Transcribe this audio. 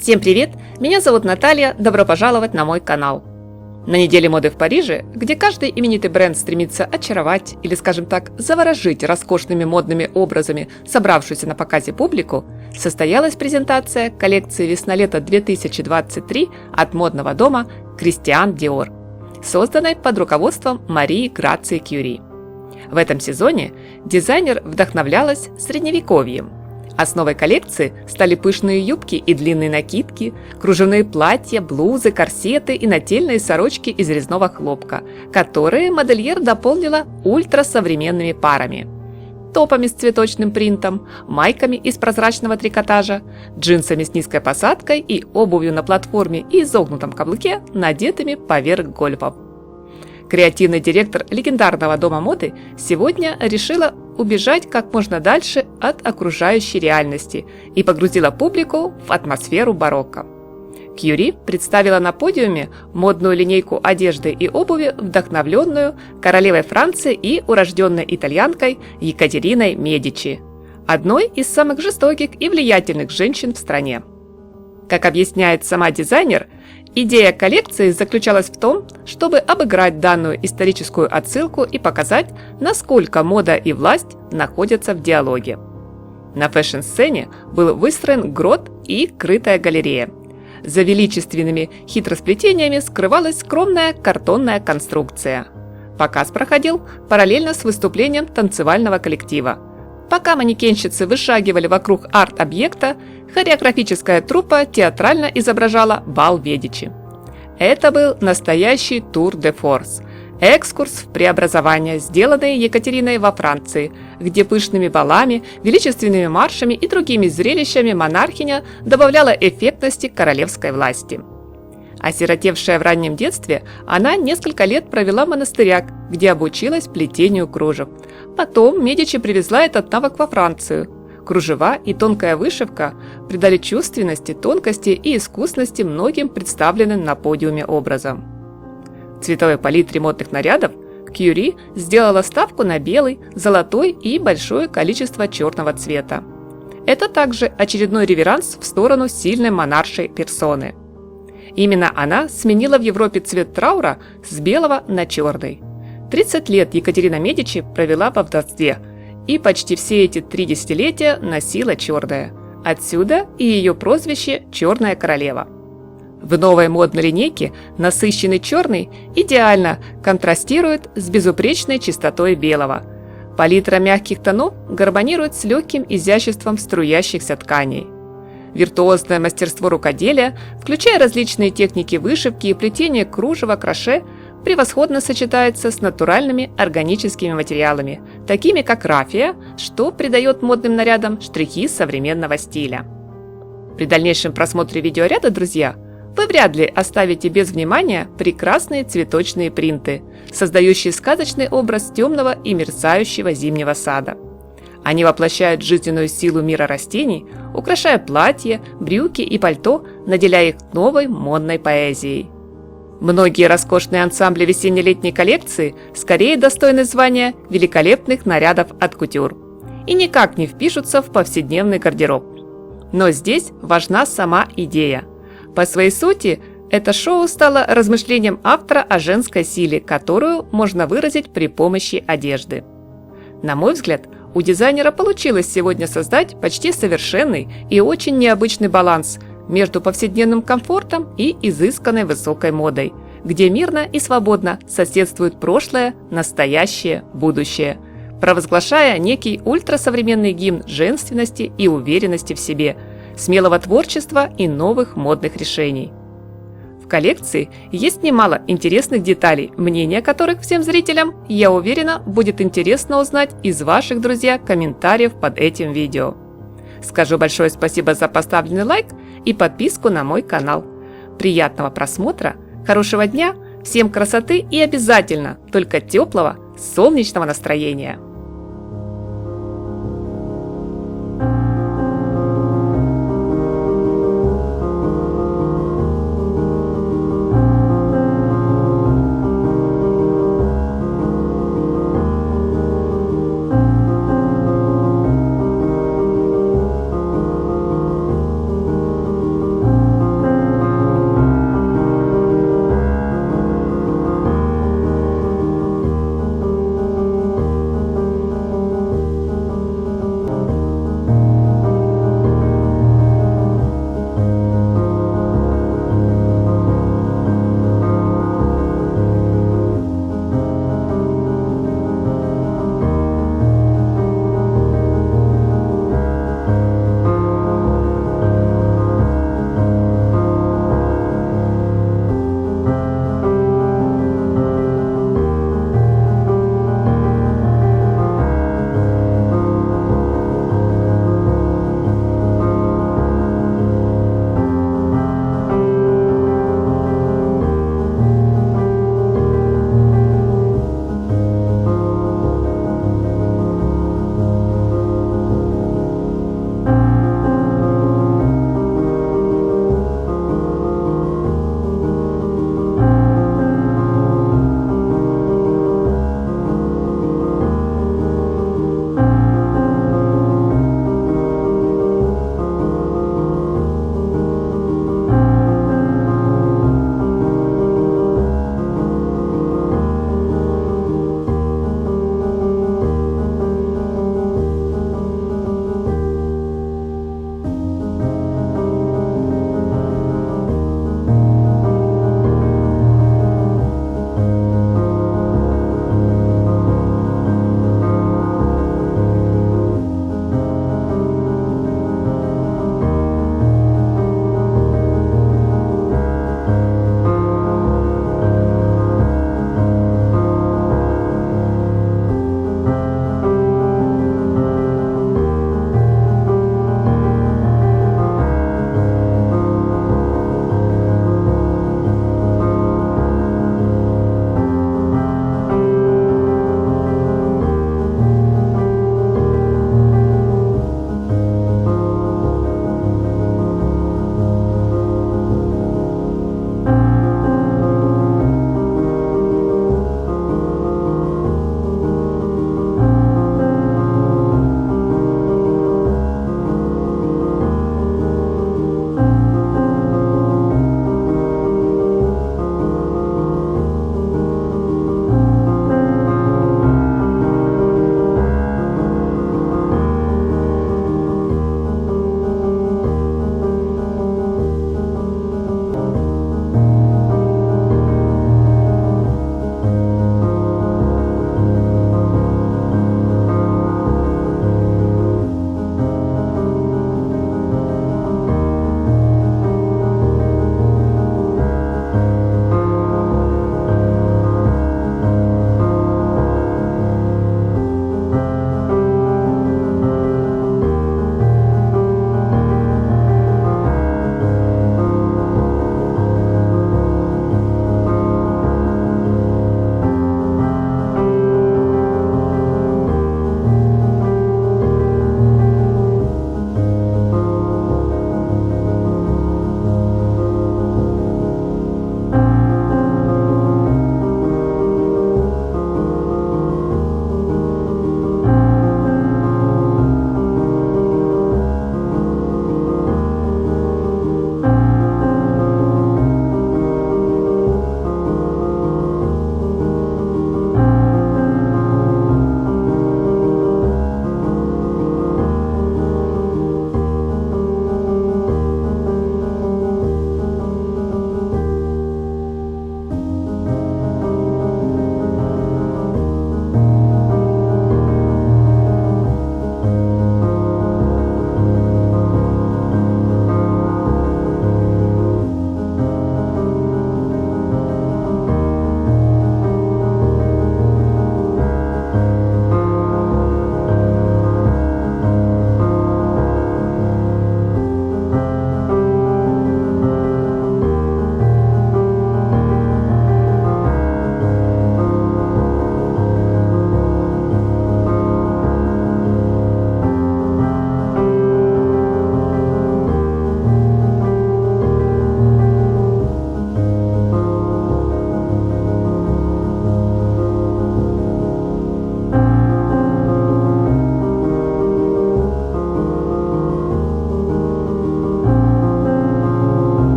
Всем привет! Меня зовут Наталья, добро пожаловать на мой канал. На неделе моды в Париже, где каждый именитый бренд стремится очаровать или, скажем так, заворожить роскошными модными образами собравшуюся на показе публику, состоялась презентация коллекции весна-лето 2023 от модного дома Christian Dior, созданной под руководством Марии Грации Кюри. В этом сезоне дизайнер вдохновлялась средневековьем. Основой коллекции стали пышные юбки и длинные накидки, кружевные платья, блузы, корсеты и нательные сорочки из резного хлопка, которые модельер дополнила ультрасовременными парами. Топами с цветочным принтом, майками из прозрачного трикотажа, джинсами с низкой посадкой и обувью на платформе и изогнутом каблуке, надетыми поверх гольфов. Креативный директор легендарного дома моды сегодня решила убежать как можно дальше от окружающей реальности и погрузила публику в атмосферу барокко. Кюри представила на подиуме модную линейку одежды и обуви, вдохновленную королевой Франции и урожденной итальянкой Екатериной Медичи, одной из самых жестоких и влиятельных женщин в стране. Как объясняет сама дизайнер, идея коллекции заключалась в том, чтобы обыграть данную историческую отсылку и показать, насколько мода и власть находятся в диалоге. На фэшн-сцене был выстроен грот и крытая галерея. За величественными хитросплетениями скрывалась скромная картонная конструкция. Показ проходил параллельно с выступлением танцевального коллектива. Пока манекенщицы вышагивали вокруг арт-объекта, хореографическая труппа театрально изображала бал Медичи. Это был настоящий тур де форс, экскурс в преобразование, сделанный Екатериной во Франции, где пышными балами, величественными маршами и другими зрелищами монархиня добавляла эффектности королевской власти. Осиротевшая в раннем детстве, она несколько лет провела в монастырях, где обучилась плетению кружев. Потом Медичи привезла этот навык во Францию. Кружева и тонкая вышивка придали чувственности, тонкости и искусности многим представленным на подиуме образом. В цветовой палитре модных нарядов Кюри сделала ставку на белый, золотой и большое количество черного цвета. Это также очередной реверанс в сторону сильной монаршей персоны. Именно она сменила в Европе цвет траура с белого на черный. 30 лет Екатерина Медичи провела во вдовстве, и почти все эти 3 десятилетия носила черное. Отсюда и ее прозвище «Черная королева». В новой модной линейке насыщенный черный идеально контрастирует с безупречной чистотой белого. Палитра мягких тонов гармонирует с легким изяществом струящихся тканей. Виртуозное мастерство рукоделия, включая различные техники вышивки и плетения кружева, кроше, превосходно сочетается с натуральными органическими материалами, такими как раффия, что придает модным нарядам штрихи современного стиля. При дальнейшем просмотре видеоряда, друзья, вы вряд ли оставите без внимания прекрасные цветочные принты, создающие сказочный образ темного и мерцающего зимнего сада. Они воплощают жизненную силу мира растений, украшая платья, брюки и пальто, наделяя их новой модной поэзией. Многие роскошные ансамбли весенне-летней коллекции скорее достойны звания великолепных нарядов от кутюр и никак не впишутся в повседневный гардероб. Но здесь важна сама идея. По своей сути, это шоу стало размышлением автора о женской силе, которую можно выразить при помощи одежды. На мой взгляд, у дизайнера получилось сегодня создать почти совершенный и очень необычный баланс между повседневным комфортом и изысканной высокой модой, где мирно и свободно соседствует прошлое, настоящее, будущее, провозглашая некий ультрасовременный гимн женственности и уверенности в себе, смелого творчества и новых модных решений. В коллекции есть немало интересных деталей, мнение которых всем зрителям, я уверена, будет интересно узнать из ваших, друзья, комментариев под этим видео. Скажу большое спасибо за поставленный лайк и подписку на мой канал. Приятного просмотра, хорошего дня, всем красоты и обязательно только теплого, солнечного настроения!